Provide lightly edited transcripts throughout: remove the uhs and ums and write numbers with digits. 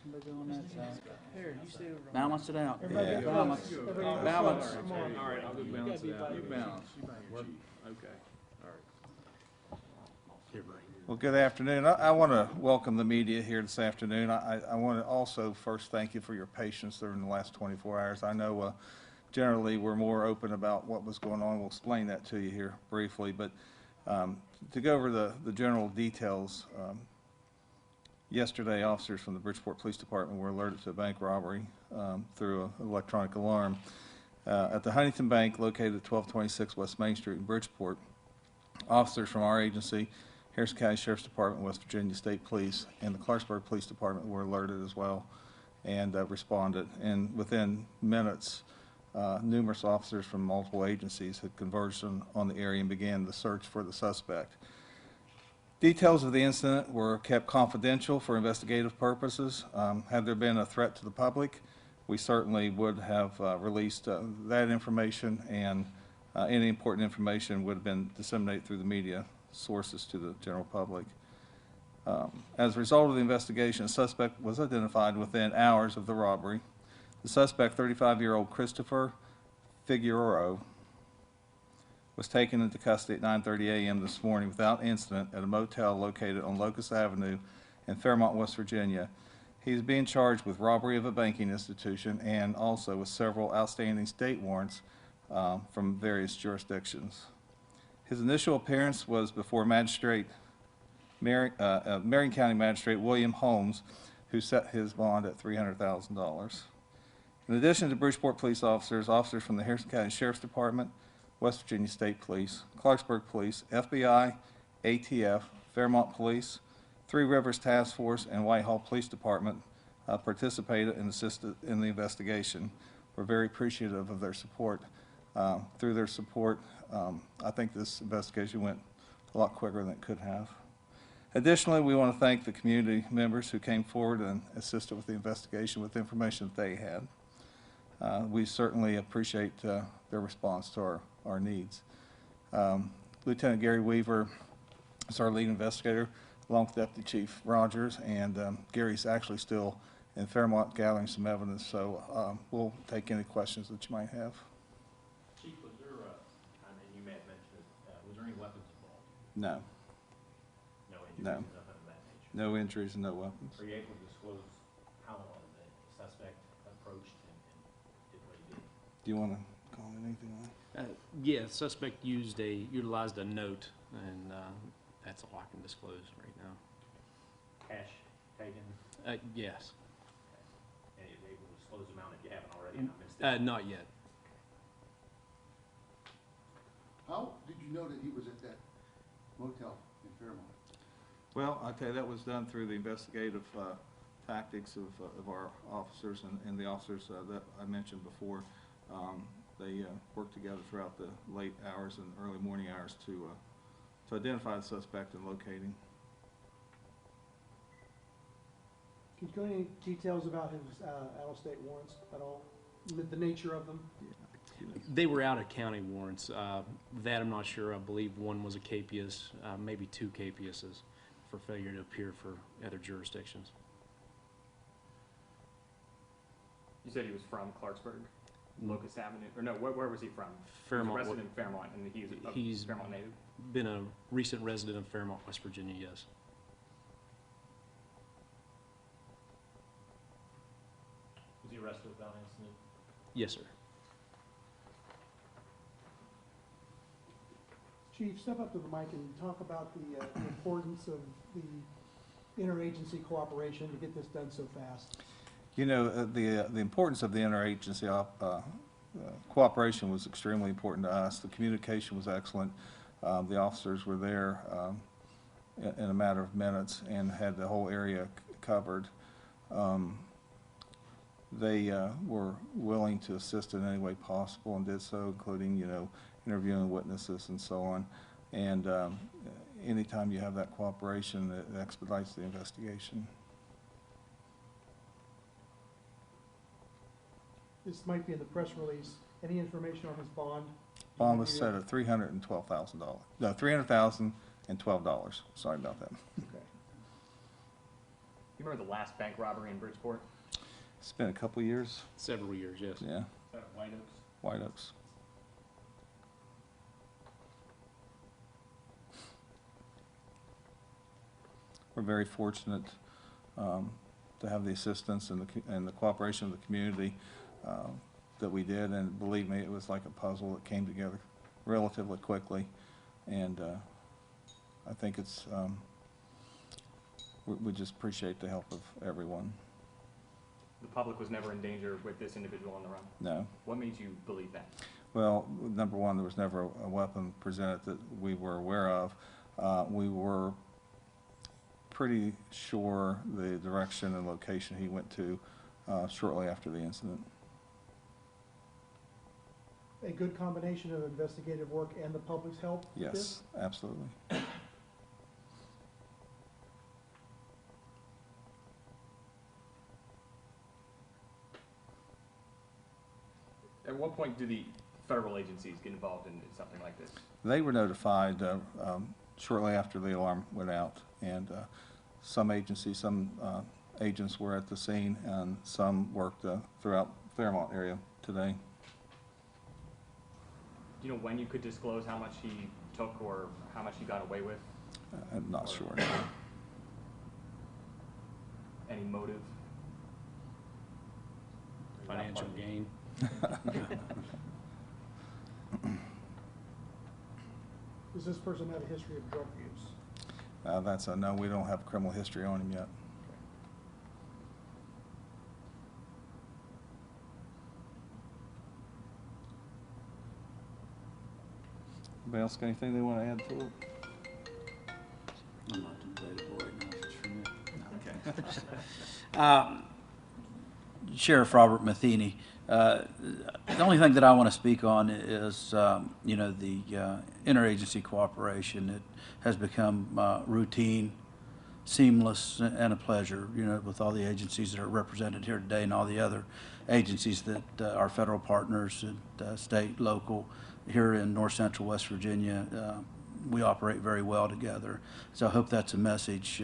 Somebody go on that side. Here, you stay over. Balance it out. Yeah. Balance. Everybody Balance. focus. Come on. All right, I'll go balance it out. You balance. You buy your chief. Okay. All right. Here, buddy. Well, good afternoon. I want to welcome the media here this afternoon. I want to also first thank you for your patience during the last 24 hours. I know generally we're more open about what was going on. We'll explain that to you here briefly, but to go over the general details, yesterday officers from the Bridgeport Police Department were alerted to a bank robbery through an electronic alarm at the Huntington Bank located at 1226 West Main Street in Bridgeport. Officers from our agency, Harrison County Sheriff's Department, West Virginia State Police, and the Clarksburg Police Department were alerted as well and responded. And within minutes, numerous officers from multiple agencies had converged on the area and began the search for the suspect. Details of the incident were kept confidential for investigative purposes. Had there been a threat to the public, we certainly would have released that information, and any important information would have been disseminated through the media sources to the general public. As a result of the investigation, a suspect was identified within hours of the robbery. The suspect, 35-year-old Christopher Figueroa, was taken into custody at 9:30 a.m. this morning without incident at a motel located on Locust Avenue in Fairmont, West Virginia. He is being charged with robbery of a banking institution and also with several outstanding state warrants from various jurisdictions. His initial appearance was before Marion County Magistrate William Holmes, who set his bond at $300,000. In addition to Bridgeport police officers, officers from the Harrison County Sheriff's Department, West Virginia State Police, Clarksburg Police, FBI, ATF, Fairmont Police, Three Rivers Task Force, and Whitehall Police Department participated and assisted in the investigation. We're very appreciative of their support. Through their support, I think this investigation went a lot quicker than it could have. Additionally, we want to thank the community members who came forward and assisted with the investigation with information that they had. We certainly appreciate their response to our needs. Lieutenant Gary Weaver is our lead investigator, along with Deputy Chief Rogers, and Gary's actually still in Fairmont gathering some evidence, so we'll take any questions that you might have. Chief, was there, and you may have mentioned it, was there any weapons involved? No. No injuries, No. nothing of that nature? No injuries and no weapons. Are you able to disclose how the suspect approached and did what he did? Do you want to comment anything on that? Yeah, suspect utilized a note, and that's all I can disclose right now. Cash taken? Yes. And are you able to disclose the amount if you haven't already? Not yet. How did you know that he was at that motel in Fairmont? Well, I tell you, that was done through the investigative tactics of our officers and the officers that I mentioned before. They worked together throughout the late hours and early morning hours to identify the suspect and locate him. Can you go into any details about his out-of-state warrants at all? The nature of them? Yeah. They were out-of-county warrants. That I'm not sure. I believe one was a capias, maybe two capiases for failure to appear for other jurisdictions. You said he was from Clarksburg, Locust Avenue, or no? Where was he from? Fairmont. He was a resident in Fairmont, and he's a Fairmont native. Been a recent resident of Fairmont, West Virginia. Yes. Was he arrested without incident? Yes, sir. Chief, step up to the mic and talk about the importance of the interagency cooperation to get this done so fast. You know, the importance of the interagency cooperation was extremely important to us. The communication was excellent. The officers were there in a matter of minutes and had the whole area covered. They were willing to assist in any way possible and did so, including, you know, interviewing witnesses and so on. And anytime you have that cooperation, it expedites the investigation. This might be in the press release. Any information on his bond? Bond was set at $312,000. No, $300,012. Sorry about that. Okay. you remember the last bank robbery in Bridgeport? It's been a couple years, Several years, yes. yeah, Is that at White Oaks? White Oaks. We're very fortunate to have the assistance and the cooperation of the community that we did, and believe me, it was like a puzzle that came together relatively quickly, and I think it's, we just appreciate the help of everyone. The public was never in danger with this individual on the run. No. What made you believe that? Well, number one, there was never a weapon presented that we were aware of. We were pretty sure the direction and location he went to shortly after the incident. A good combination of investigative work and the public's help with this? Yes, absolutely. At what point do the federal agencies get involved in something like this? They were notified shortly after the alarm went out, and some agencies, some agents were at the scene, and some worked throughout Fairmont area today. Do you know when you could disclose how much he took or how much he got away with? I'm not sure. Any motive? Financial gain. Does this person have a history of drug use? That's a no, we don't have a criminal history on him yet. Anybody else got anything they want to add to it? I'm not debatable right now, if it's for me. Okay. Sheriff Robert Matheny. The only thing that I want to speak on is, you know, the interagency cooperation. It has become routine, seamless, and a pleasure, you know, with all the agencies that are represented here today and all the other agencies that are federal partners and state, local. Here in north central West Virginia, we operate very well together. So I hope that's a message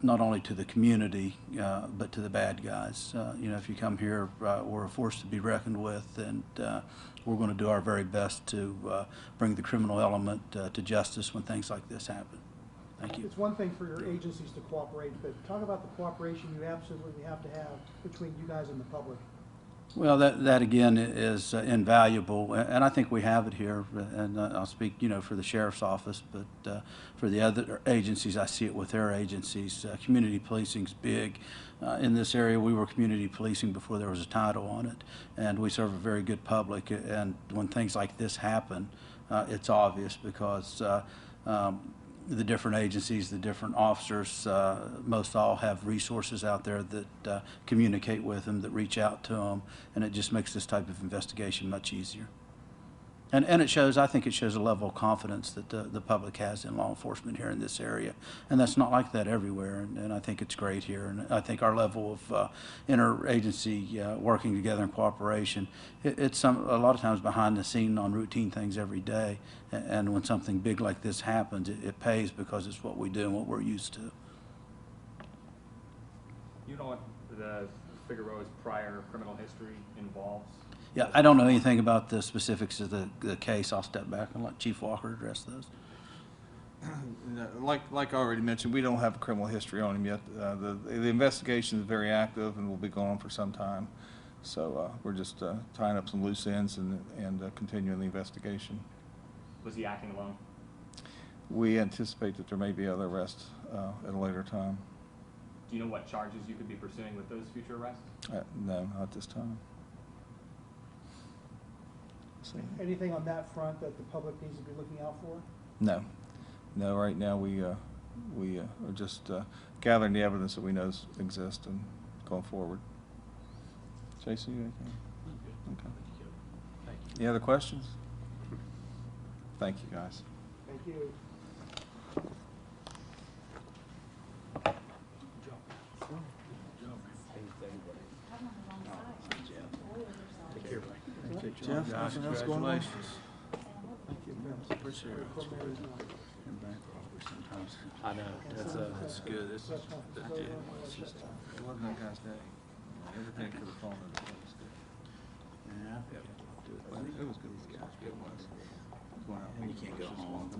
not only to the community, but to the bad guys. You know, if you come here, we're a force to be reckoned with, and we're going to do our very best to bring the criminal element to justice when things like this happen. Thank you. It's one thing for your agencies to cooperate, but talk about the cooperation you absolutely have to have between you guys and the public. Well, that again is invaluable, and I think we have it here. And I'll speak, you know, for the sheriff's office, but for the other agencies, I see it with their agencies. Community policing's big in this area. We were community policing before there was a title on it, and we serve a very good public. And when things like this happen, it's obvious because the different agencies, the different officers, most all have resources out there that communicate with them, that reach out to them, and it just makes this type of investigation much easier. And it shows, I think it shows a level of confidence that the public has in law enforcement here in this area. And that's not like that everywhere, and I think it's great here. And I think our level of interagency working together in cooperation, it's a lot of times behind the scene on routine things every day. And when something big like this happens, it pays because it's what we do and what we're used to. You know what the Figueroa's prior criminal history involves? Yeah, I don't know anything about the specifics of the case. I'll step back and let Chief Walker address those. Like I already mentioned, we don't have a criminal history on him yet. The investigation is very active and will be going on for some time. So we're just tying up some loose ends and continuing the investigation. Was he acting alone? We anticipate that there may be other arrests at a later time. Do you know what charges you could be pursuing with those future arrests? No, not at this time. So, Anything on that front that the public needs to be looking out for? no. No, right now we are just gathering the evidence that we know exists and going forward. Jason, you anything? Okay. Thank you. Any other questions? Thank you, guys. Thank you. Jeff, nothing else going on? congratulations. Thank you. Appreciate it. sometimes. I know, that's It's good. It's Restaurant just, is over yeah, and all it's that just, stuff. It wasn't that guy's day. Everything could have fallen into place. yeah. But it was good. It was. Going out. And you can't go home.